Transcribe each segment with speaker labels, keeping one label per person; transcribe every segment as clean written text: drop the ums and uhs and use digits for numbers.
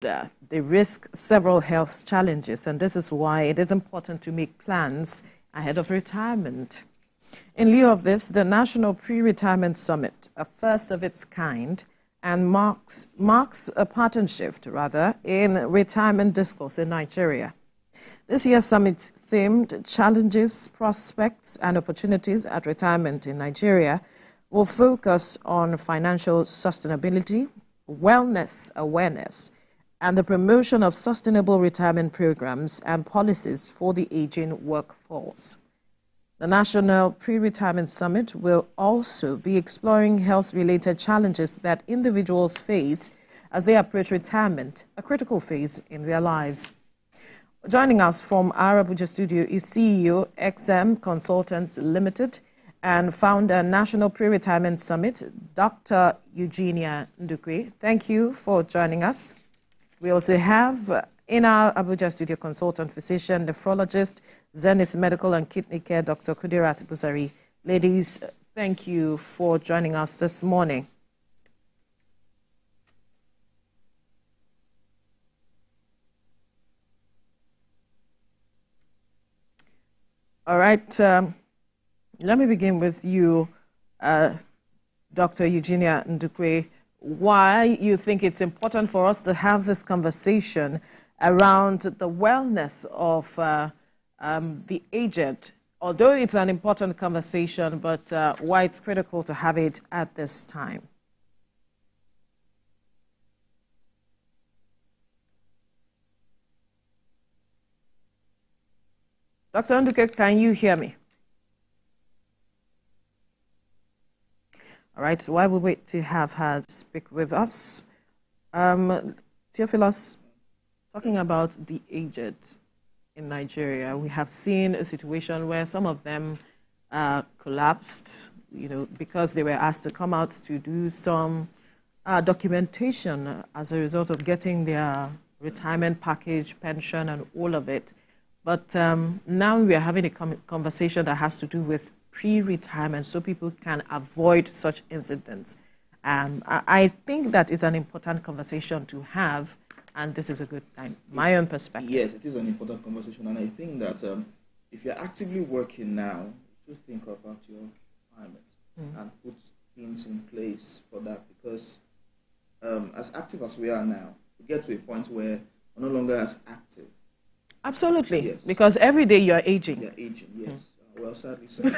Speaker 1: they risk several health challenges, and this is why it is important to make plans ahead of retirement. In lieu of this, the National Pre-Retirement Summit, a first of its kind, and marks a pattern shift, in retirement discourse in Nigeria. This year's summit themed Challenges, Prospects and Opportunities at Retirement in Nigeria will focus on financial sustainability, wellness awareness, and the promotion of sustainable retirement programs and policies for the aging workforce. The National Pre-Retirement Summit will also be exploring health-related challenges that individuals face as they approach retirement, a critical phase in their lives. Joining us from our Abuja studio is CEO, XM Consultants Limited, and founder, National Pre-Retirement Summit, Dr. Eugenia Ndukwe. Thank you for joining us. We also have in our Abuja studio consultant physician, nephrologist, Zenith Medical and Kidney Care, Dr. Kudirat Busari. Ladies, thank you for joining us this morning. All right, let me begin with you, Dr. Eugenia Ndukwe. Why you think it's important for us to have this conversation around the wellness of the aged, although it's an important conversation, but why it's critical to have it at this time? Dr. Ndukwe, can you hear me? All right, so while we wait to have her speak with us, Theophilus, talking about the aged in Nigeria, we have seen a situation where some of them collapsed, because they were asked to come out to do some documentation as a result of getting their retirement package, pension, and all of it. But now we are having a conversation that has to do with pre-retirement, so people can avoid such incidents. I think that is an important conversation to have, and this is a good time. My own perspective.
Speaker 2: Yes, it is an important conversation, and I think that if you're actively working now, you should think about your retirement and put things in place for that, because as active as we are now, we get to a point where we're no longer as active.
Speaker 1: Absolutely,
Speaker 2: yes.
Speaker 1: Because every day you're aging.
Speaker 2: You're aging, yes. Well, sadly so.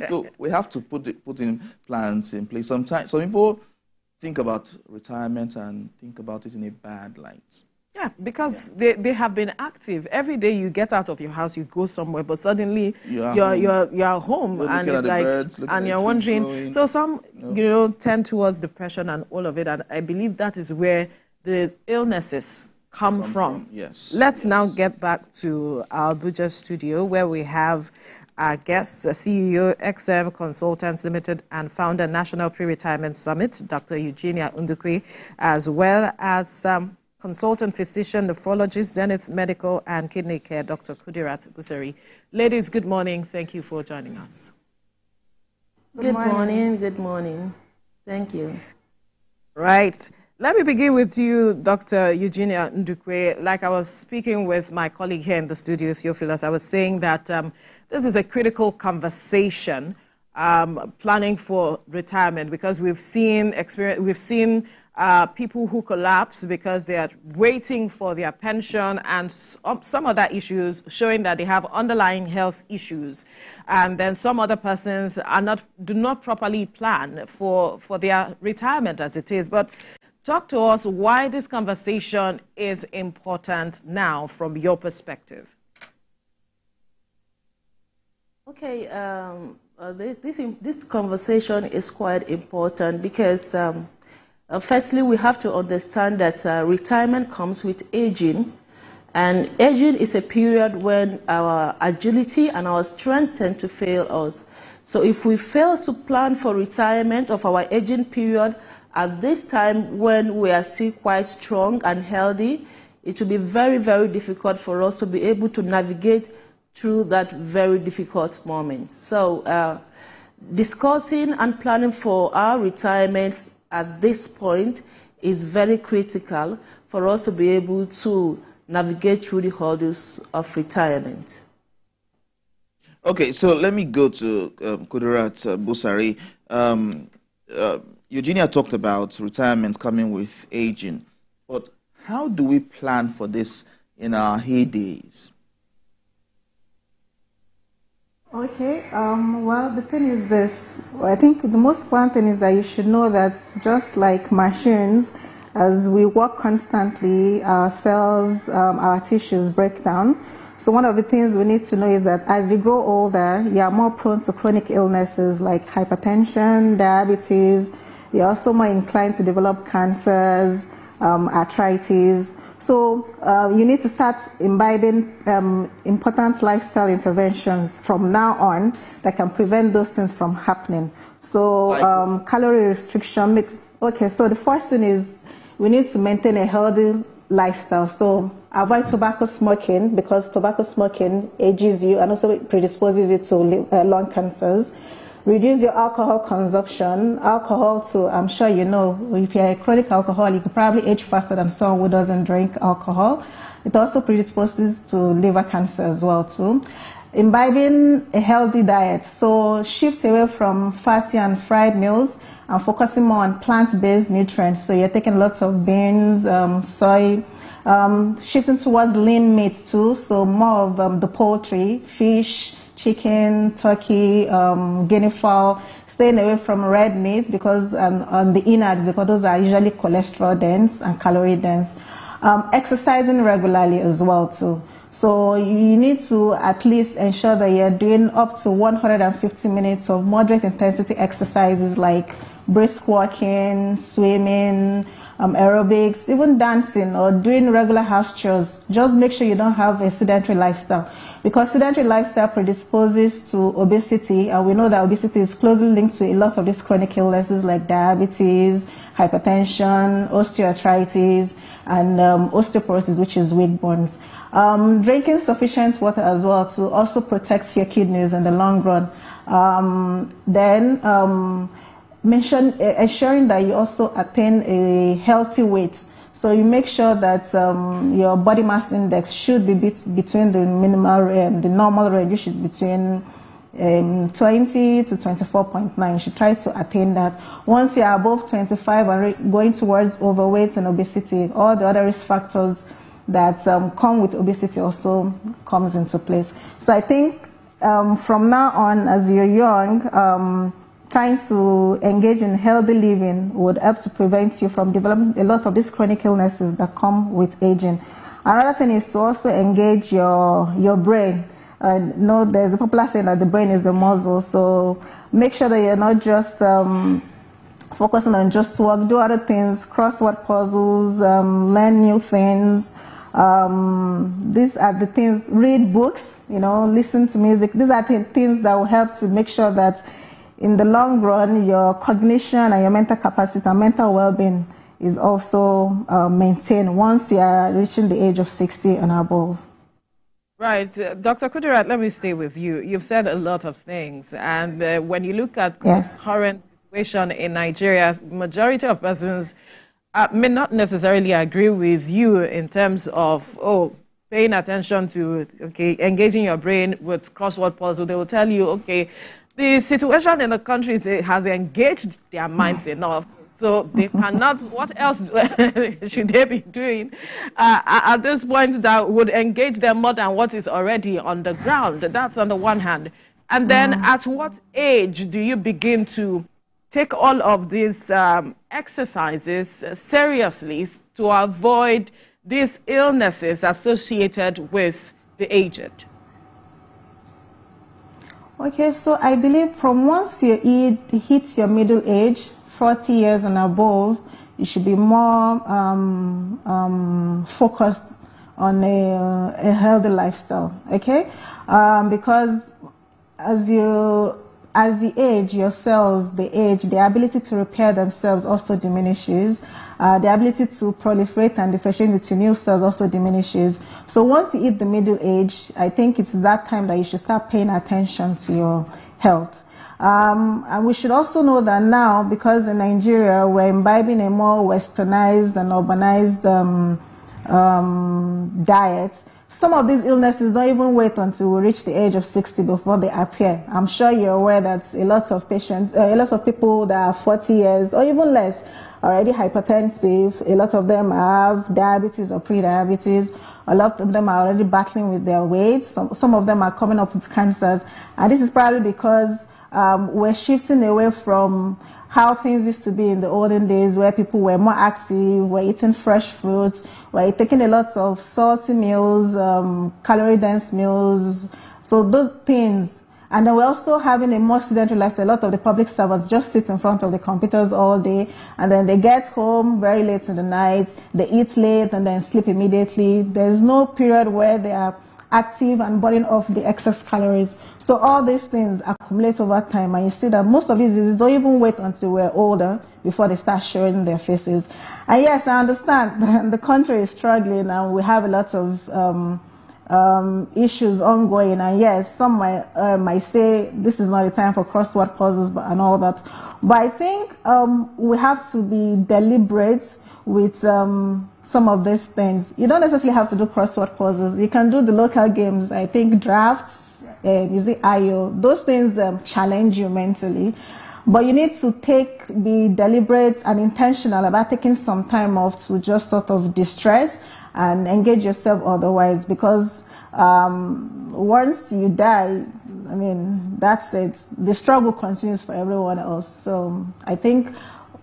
Speaker 2: So we have to put in plans in place. Sometimes some people think about retirement and think about it in a bad light.
Speaker 1: Yeah, because they have been active. Every day you get out of your house, you go somewhere, but suddenly you're home and it's like, birds, and you're wondering. Growing. So some tend towards depression and all of it, and I believe that is where the illnesses come from.
Speaker 2: Yes.
Speaker 1: Let's now get back to our Abuja studio, where we have our guests, CEO, XM Consultants Limited, and founder, National Pre-Retirement Summit, Dr. Eugenia Ndukwe, as well as consultant physician, nephrologist, Zenith Medical and Kidney Care, Dr. Kudirat Busari. Ladies, good morning. Thank you for joining us.
Speaker 3: Good morning. Good morning. Thank you.
Speaker 1: Right. Let me begin with you, Dr. Eugenia Ndukwe. Like I was speaking with my colleague here in the studio, Theophilus, I was saying that this is a critical conversation, planning for retirement, because we've seen people who collapse because they are waiting for their pension and some other issues showing that they have underlying health issues. And then some other persons do not properly plan for their retirement as it is. But talk to us why this conversation is important now from your perspective.
Speaker 3: Okay, this conversation is quite important because firstly we have to understand that retirement comes with aging, and aging is a period when our agility and our strength tend to fail us. So if we fail to plan for retirement of our aging period at this time when we are still quite strong and healthy, it will be very, very difficult for us to be able to navigate through that very difficult moment. So discussing and planning for our retirement at this point is very critical for us to be able to navigate through the hurdles of retirement.
Speaker 2: Okay, so let me go to Kudirat Busari. Eugenia talked about retirement coming with aging, but how do we plan for this in our heydays?
Speaker 4: Okay, well, the thing is this. I think the most important thing is that you should know that just like machines, as we work constantly, our cells, our tissues break down. So one of the things we need to know is that as you grow older, you are more prone to chronic illnesses like hypertension, diabetes. You're also more inclined to develop cancers, arthritis. So you need to start imbibing important lifestyle interventions from now on that can prevent those things from happening. So calorie restriction. Okay, so the first thing is we need to maintain a healthy lifestyle. So avoid tobacco smoking, because tobacco smoking ages you and also predisposes you to lung cancers. Reduce your alcohol consumption. Alcohol, too, I'm sure you know, if you're a chronic alcoholic, you could probably age faster than someone who doesn't drink alcohol. It also predisposes to liver cancer as well, too. Imbibing a healthy diet. So shift away from fatty and fried meals and focusing more on plant-based nutrients. So you're taking lots of beans, soy, shifting towards lean meat, too. So more of the poultry, fish, chicken, turkey, guinea fowl, staying away from red meat because on the innards, because those are usually cholesterol dense and calorie dense. Exercising regularly as well too. So you need to at least ensure that you're doing up to 150 minutes of moderate intensity exercises like brisk walking, swimming, aerobics, even dancing or doing regular house chores. Just make sure you don't have a sedentary lifestyle, because sedentary lifestyle predisposes to obesity, and we know that obesity is closely linked to a lot of these chronic illnesses like diabetes, hypertension, osteoarthritis, and osteoporosis, which is weak bones. Drinking sufficient water as well to also protect your kidneys in the long run. Ensuring that you also attain a healthy weight. So you make sure that your body mass index should be between the minimal and the normal range. You should be between 20 to 24.9. You should try to attain that. Once you are above 25 and going towards overweight and obesity, all the other risk factors that come with obesity also comes into place. So I think from now on, as you're young, trying to engage in healthy living would help to prevent you from developing a lot of these chronic illnesses that come with aging. Another thing is to also engage your brain. There's a popular saying that the brain is a muscle, so make sure that you're not just focusing on just work, do other things, crossword puzzles, learn new things. These are the things, read books, listen to music. These are the things that will help to make sure that in the long run, your cognition and your mental capacity and mental well-being is also maintained once you are reaching the age of 60 and above.
Speaker 1: Right. Dr. Kudirat, let me stay with you. You've said a lot of things. And when you look at
Speaker 4: Yes.
Speaker 1: the current situation in Nigeria, majority of persons may not necessarily agree with you in terms of, paying attention to, engaging your brain with crossword puzzle. They will tell you, the situation in the country has engaged their minds enough, so they cannot, what else should they be doing at this point that would engage them more than what is already on the ground? That's on the one hand. And then at what age do you begin to take all of these exercises seriously to avoid these illnesses associated with the aged?
Speaker 4: Okay, so I believe from once you hit your middle age, 40 years and above, you should be more focused on a healthy lifestyle, okay? Because as you age, your cells, the ability to repair themselves also diminishes. The ability to proliferate and differentiate into new cells also diminishes. So once you hit the middle age, I think it's that time that you should start paying attention to health. And we should also know that now, because in Nigeria we're imbibing a more westernized and urbanized diet, some of these illnesses don't even wait until we reach the age of 60 before they appear. I'm sure you're aware that a lot of people that are 40 years or even less are already hypertensive. A lot of them have diabetes or pre-diabetes. A lot of them are already battling with their weight. Some of them are coming up with cancers. And this is probably because we're shifting away from how things used to be in the olden days, where people were more active, were eating fresh fruits, were taking a lot of salty meals, calorie-dense meals, so those things. And then we're also having a more sedentary lifestyle. A lot of the public servants just sit in front of the computers all day, and then they get home very late in the night, they eat late, and then sleep immediately. There's no period where they are active and burning off the excess calories. So all these things accumulate over time, and you see that most of these diseases don't even wait until we're older before they start showing their faces. And yes, I understand the country is struggling, and we have a lot of issues ongoing. And yes, some might say this is not the time for crossword puzzles and all that. But I think we have to be deliberate with some of these things. You don't necessarily have to do crossword puzzles. You can do the local games. I think drafts, is it IO? Those things challenge you mentally. But you need to be deliberate and intentional about taking some time off to just sort of distress and engage yourself otherwise, because once you die, I mean, that's it. The struggle continues for everyone else. So I think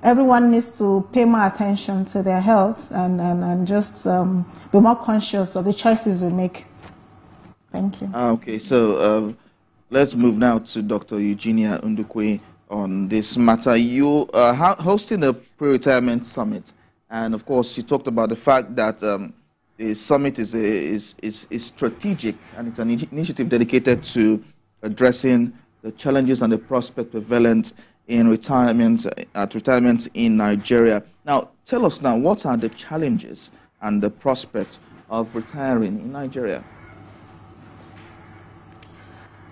Speaker 4: everyone needs to pay more attention to their health and just be more conscious of the choices we make. Thank you.
Speaker 2: Okay, so let's move now to Dr. Eugenia Ndukwe on this matter. You are hosting a pre-retirement summit, and of course you talked about the fact that the summit is strategic, and it's an initiative dedicated to addressing the challenges and the prospect prevalent in retirement in Nigeria. Now, tell us now, what are the challenges and the prospects of retiring in Nigeria?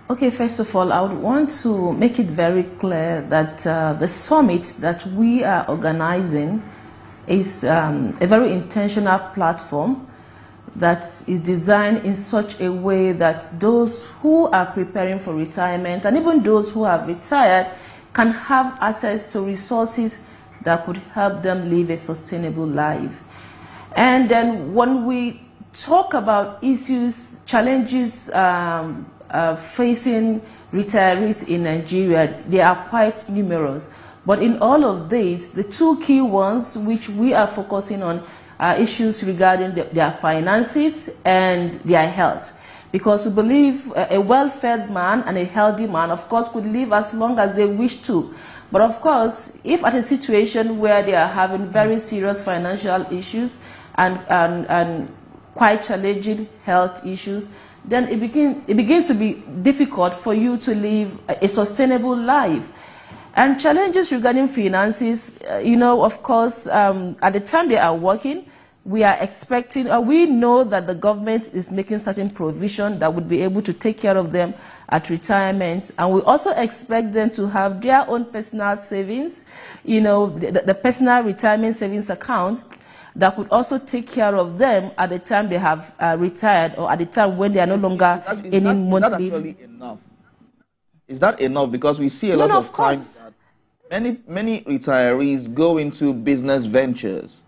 Speaker 3: Okay, first of all, I would want to make it very clear that the summit that we are organizing is a very intentional platform that is designed in such a way that those who are preparing for retirement and even those who have retired can have access to resources that could help them live a sustainable life. And then when we talk about issues, challenges facing retirees in Nigeria, they are quite numerous. But in all of these, the two key ones which we are focusing on are issues regarding their finances and their health. Because we believe a well-fed man and a healthy man, of course, could live as long as they wish to. But of course, if at a situation where they are having very serious financial issues and quite challenging health issues, then it begins to be difficult for you to live a sustainable life. And challenges regarding finances, of course, at the time they are working, we are expecting, or we know that the government is making certain provision that would be able to take care of them at retirement. And we also expect them to have their own personal savings, the personal retirement savings account that could also take care of them at the time they have retired, or at the time when they are no longer earning monthly. Is that actually
Speaker 2: enough? Is that enough? Because we see a lot of times that many retirees go into business ventures.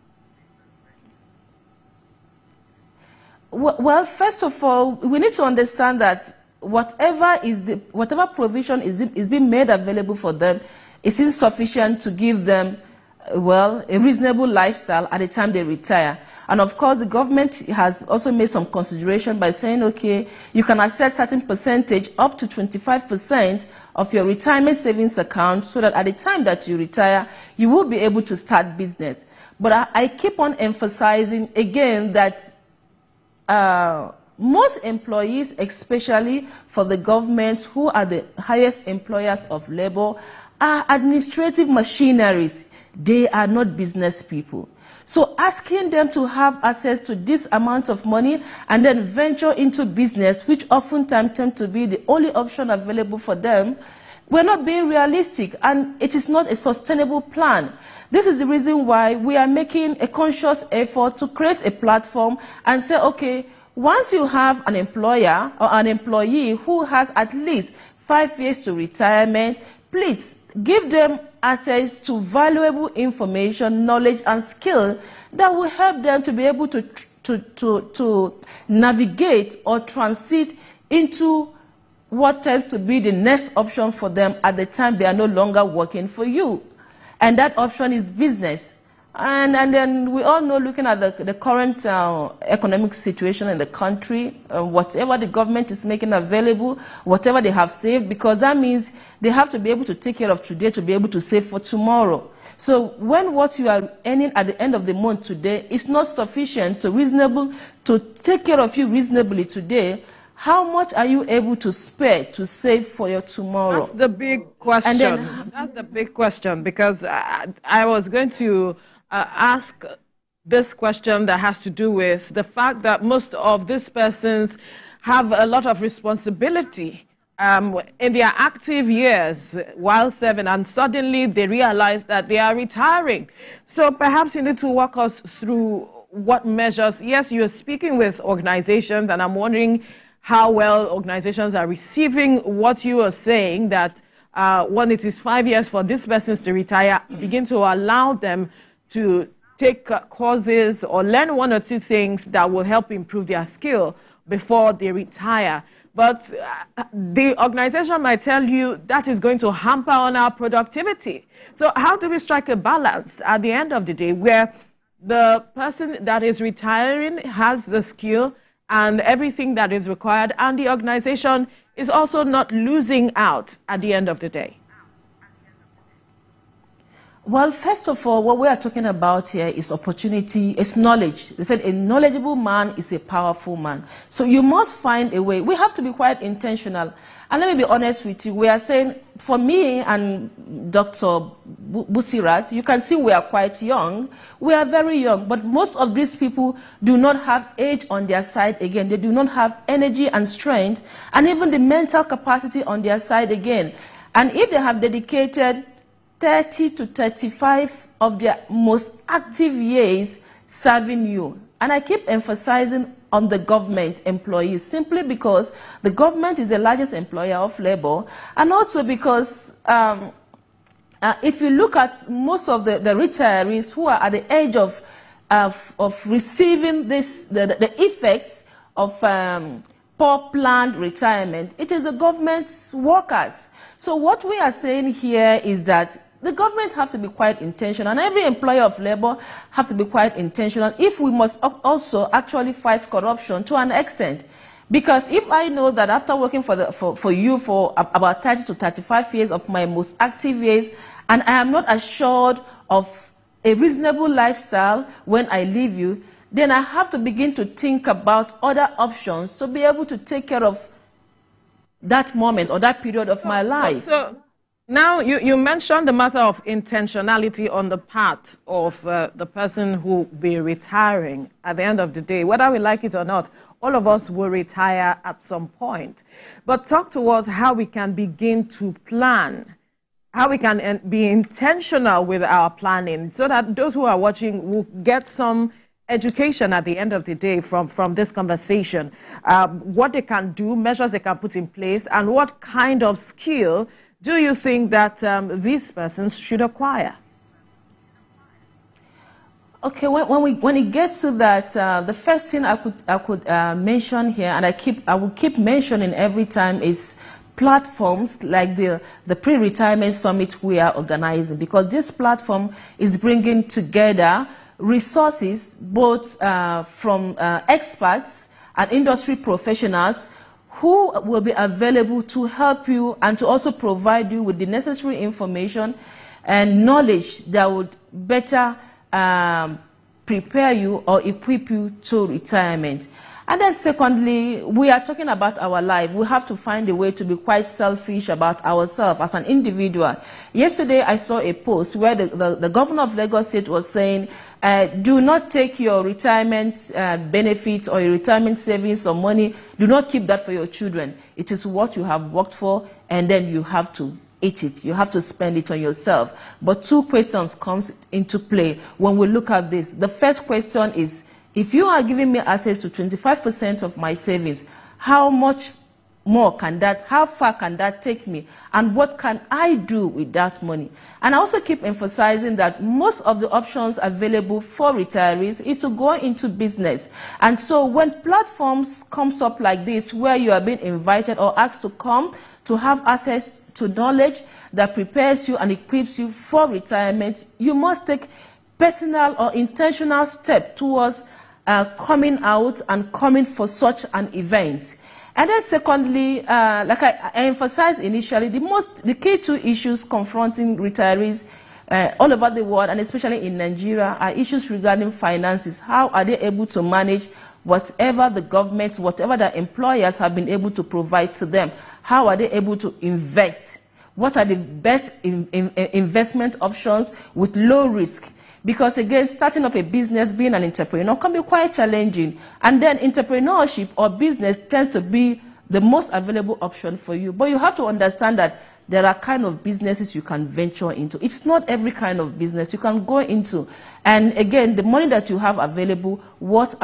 Speaker 3: Well, first of all, we need to understand that whatever provision is being made available for them is insufficient to give them, well, a reasonable lifestyle at the time they retire. And of course, the government has also made some consideration by saying, okay, you can accept certain percentage, up to 25% of your retirement savings account, so that at the time that you retire, you will be able to start business. But I keep on emphasizing again that most employees, especially for the government, who are the highest employers of labor, are administrative machineries. They are not business people. So asking them to have access to this amount of money and then venture into business, which oftentimes tend to be the only option available for them, We're not being realistic, and it is not a sustainable plan. This is the reason why we are making a conscious effort to create a platform and say, okay, once you have an employer or an employee who has at least 5 years to retirement, please give them access to valuable information, knowledge, and skill that will help them to be able to navigate or transit into what tends to be the next option for them at the time they are no longer working for you. And that option is business. And then we all know, looking at the current economic situation in the country, whatever the government is making available, whatever they have saved, because that means they have to be able to take care of today to be able to save for tomorrow. So when what you are earning at the end of the month today is not sufficient, so reasonable to take care of you reasonably today, how much are you able to spare to save for your tomorrow?
Speaker 1: That's the big question. That's the big question, because I was going to ask this question that has to do with the fact that most of these persons have a lot of responsibility in their active years while serving, and suddenly they realize that they are retiring. So perhaps you need to walk us through what measures. Yes, you're speaking with organizations, and I'm wondering how well organizations are receiving what you are saying, that when it is 5 years for these persons to retire, begin to allow them to take courses or learn 1 or 2 things that will help improve their skill before they retire. But the organization might tell you that is going to hamper on our productivity. So how do we strike a balance at the end of the day where the person that is retiring has the skill and everything that is required, and the organization is also not losing out at the end of the day?
Speaker 3: Well, first of all, what we are talking about here is opportunity, it's knowledge. They said a knowledgeable man is a powerful man. So you must find a way. We have to be quite intentional. And let me be honest with you. We are saying, for me and Dr. Busirat, you can see we are quite young. We are very young. But most of these people do not have age on their side again. They do not have energy and strength, and even the mental capacity on their side again. And if they have dedicated 30 to 35 of their most active years serving you. And I keep emphasizing on the government employees, simply because the government is the largest employer of labor, and also because if you look at most of the retirees who are at the age of receiving the effects of poor planned retirement, it is the government's workers. So what we are saying here is that the government have to be quite intentional, and every employer of labor have to be quite intentional if we must also actually fight corruption to an extent. Because if I know that after working for you for about 30 to 35 years of my most active years, and I am not assured of a reasonable lifestyle when I leave you, then I have to begin to think about other options to be able to take care of that moment or that period of my life.
Speaker 1: Now, you mentioned the matter of intentionality on the part of the person who will be retiring at the end of the day. Whether we like it or not, all of us will retire at some point. But talk to us how we can begin to plan, how we can be intentional with our planning, so that those who are watching will get some education at the end of the day from this conversation. What they can do, measures they can put in place, and what kind of skill do you think that these persons should acquire?
Speaker 3: Okay, when it gets to that, the first thing I could mention here, and I will keep mentioning every time, is platforms like the pre-retirement summit we are organizing, because this platform is bringing together resources both from experts and industry professionals who will be available to help you and to also provide you with the necessary information and knowledge that would better prepare you or equip you to retirement. And then secondly, we are talking about our life. We have to find a way to be quite selfish about ourselves as an individual. Yesterday, I saw a post where the governor of Lagos State was saying, do not take your retirement benefit or your retirement savings or money, do not keep that for your children. It is what you have worked for, and then you have to eat it. You have to spend it on yourself. But two questions comes into play when we look at this. The first question is, if you are giving me access to 25% of my savings, how much more can that, how far can that take me? And what can I do with that money? And I also keep emphasizing that most of the options available for retirees is to go into business. And so when platforms comes up like this, where you are being invited or asked to come to have access to knowledge that prepares you and equips you for retirement, you must take personal or intentional step towards coming out and coming for such an event. And then secondly, like I emphasized initially, the key two issues confronting retirees all over the world, and especially in Nigeria, are issues regarding finances. How are they able to manage whatever the government, whatever the employers have been able to provide to them? How are they able to invest? What are the best investment options with low risk? Because again, starting up a business, being an entrepreneur can be quite challenging. And then entrepreneurship or business tends to be the most available option for you. But you have to understand that there are kind of businesses you can venture into. It's not every kind of business you can go into. And again, the money that you have available, what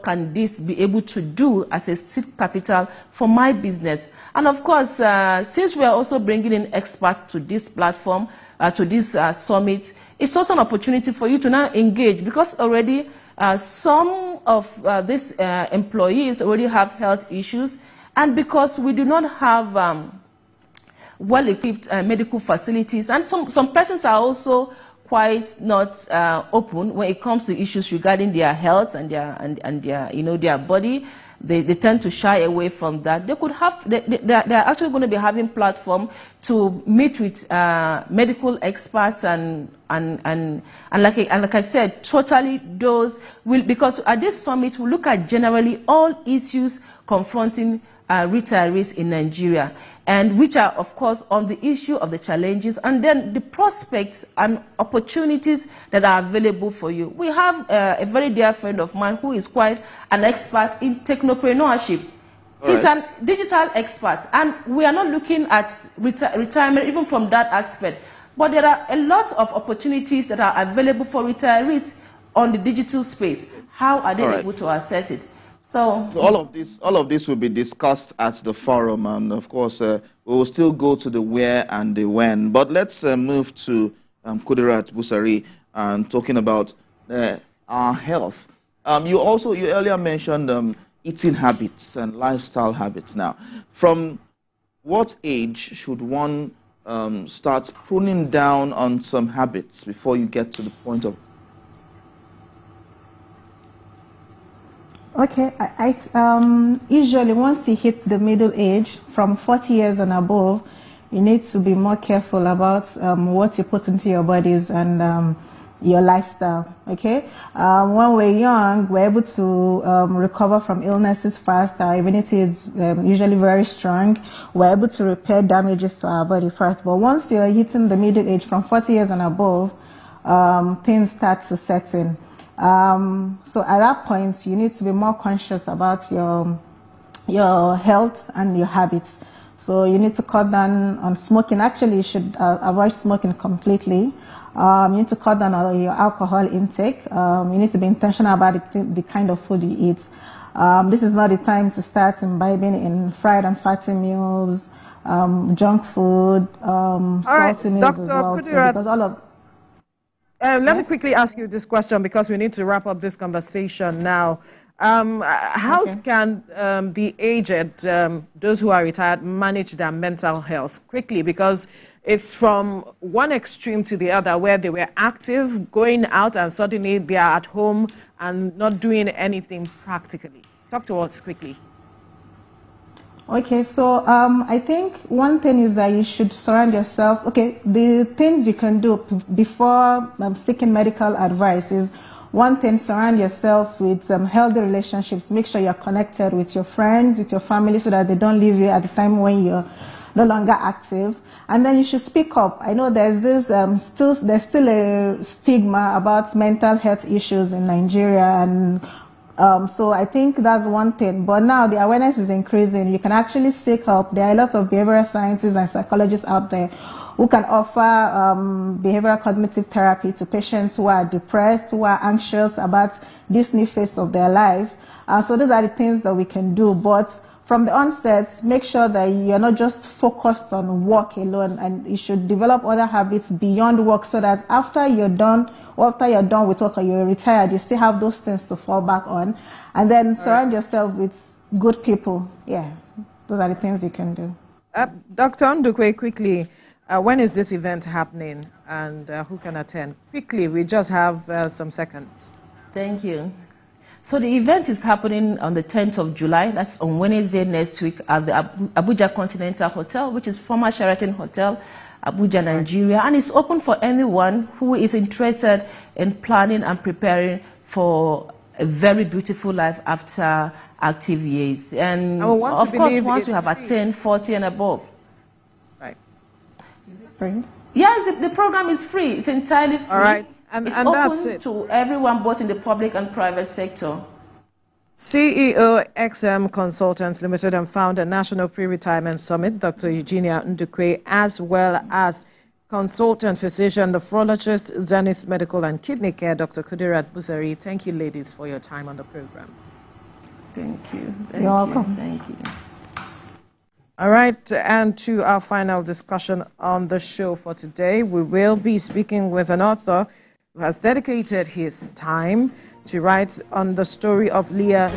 Speaker 3: can this be able to do as a seed capital for my business? And of course, since we are also bringing in experts to this platform, to this summit, it's also an opportunity for you to now engage, because already some of these employees already have health issues, and because we do not have well-equipped medical facilities, and some persons are also quite not open when it comes to issues regarding their health and their their body. They tend to shy away from that. They could have, they're actually going to be having platform to meet with medical experts and like I said, totally those will, because at this summit we look at generally all issues confronting retirees in Nigeria, and which are of course on the issue of the challenges and then the prospects and opportunities that are available for you. We have a very dear friend of mine who is quite an expert in technopreneurship. He's a digital expert, and we are not looking at retirement even from that aspect. But there are a lot of opportunities that are available for retirees on the digital space. How are they able to access it? So
Speaker 2: all of this will be discussed at the forum, and of course we will still go to the where and the when. But let's move to Kudirat Busari and talking about our health. You earlier mentioned eating habits and lifestyle habits. Now, from what age should one start pruning down on some habits before you get to the point of?
Speaker 4: Okay, usually once you hit the middle age, from 40 years and above, you need to be more careful about what you put into your bodies and your lifestyle, okay? When we're young, we're able to recover from illnesses fast. Our immunity is usually very strong. We're able to repair damages to our body first. But once you're hitting the middle age, from 40 years and above, things start to set in. So at that point, you need to be more conscious about your health and your habits. So you need to cut down on smoking. Actually, you should avoid smoking completely. You need to cut down on your alcohol intake. You need to be intentional about the kind of food you eat. This is not the time to start imbibing in fried and fatty meals, junk food, salty meals
Speaker 1: Dr.
Speaker 4: as well.
Speaker 1: Kudirat,
Speaker 4: because all of
Speaker 1: let me quickly ask you this question, because we need to wrap up this conversation now. How can the aged, those who are retired, manage their mental health quickly? Because it's from one extreme to the other, where they were active, going out, and suddenly they are at home and not doing anything practically. Talk to us quickly.
Speaker 4: Okay, so I think one thing is that you should surround yourself. Okay, the things you can do before seeking medical advice is, one thing, surround yourself with healthy relationships. Make sure you're connected with your friends, with your family, so that they don't leave you at the time when you're no longer active. And then you should speak up. I know there's this there's still a stigma about mental health issues in Nigeria, and So I think that's one thing. But now the awareness is increasing. You can actually seek help. There are a lot of behavioral scientists and psychologists out there who can offer behavioral cognitive therapy to patients who are depressed, who are anxious about this new phase of their life. So those are the things that we can do. But from the onset, make sure that you're not just focused on work alone, and you should develop other habits beyond work so that after you're done with work or you're retired, you still have those things to fall back on. And then surround yourself with good people. Yeah, those are the things you can do.
Speaker 1: Dr. Ndukwe, quickly, when is this event happening and who can attend? Quickly, we just have some seconds.
Speaker 3: Thank you. So the event is happening on the 10th of July. That's on Wednesday next week at the Abuja Continental Hotel, which is former Sheraton Hotel, Abuja, Nigeria. And it's open for anyone who is interested in planning and preparing for a very beautiful life after active years. And of course, once you have attained 40 and above.
Speaker 1: Right.
Speaker 4: Is it free?
Speaker 3: Yes, the program is free. It's entirely free.
Speaker 1: All right.
Speaker 3: It's open to everyone, both in the public and private sector.
Speaker 1: CEO, XM Consultants Limited and founder, National Pre-Retirement Summit, Dr. Eugenia Ndukwe, as well as consultant physician, nephrologist, Zenith Medical and Kidney Care, Dr. Kudirat Busari. Thank you, ladies, for your time on the program.
Speaker 3: Thank you.
Speaker 4: You're welcome.
Speaker 3: Thank you.
Speaker 1: All right, and to our final discussion on the show for today, we will be speaking with an author who has dedicated his time to write on the story of Leah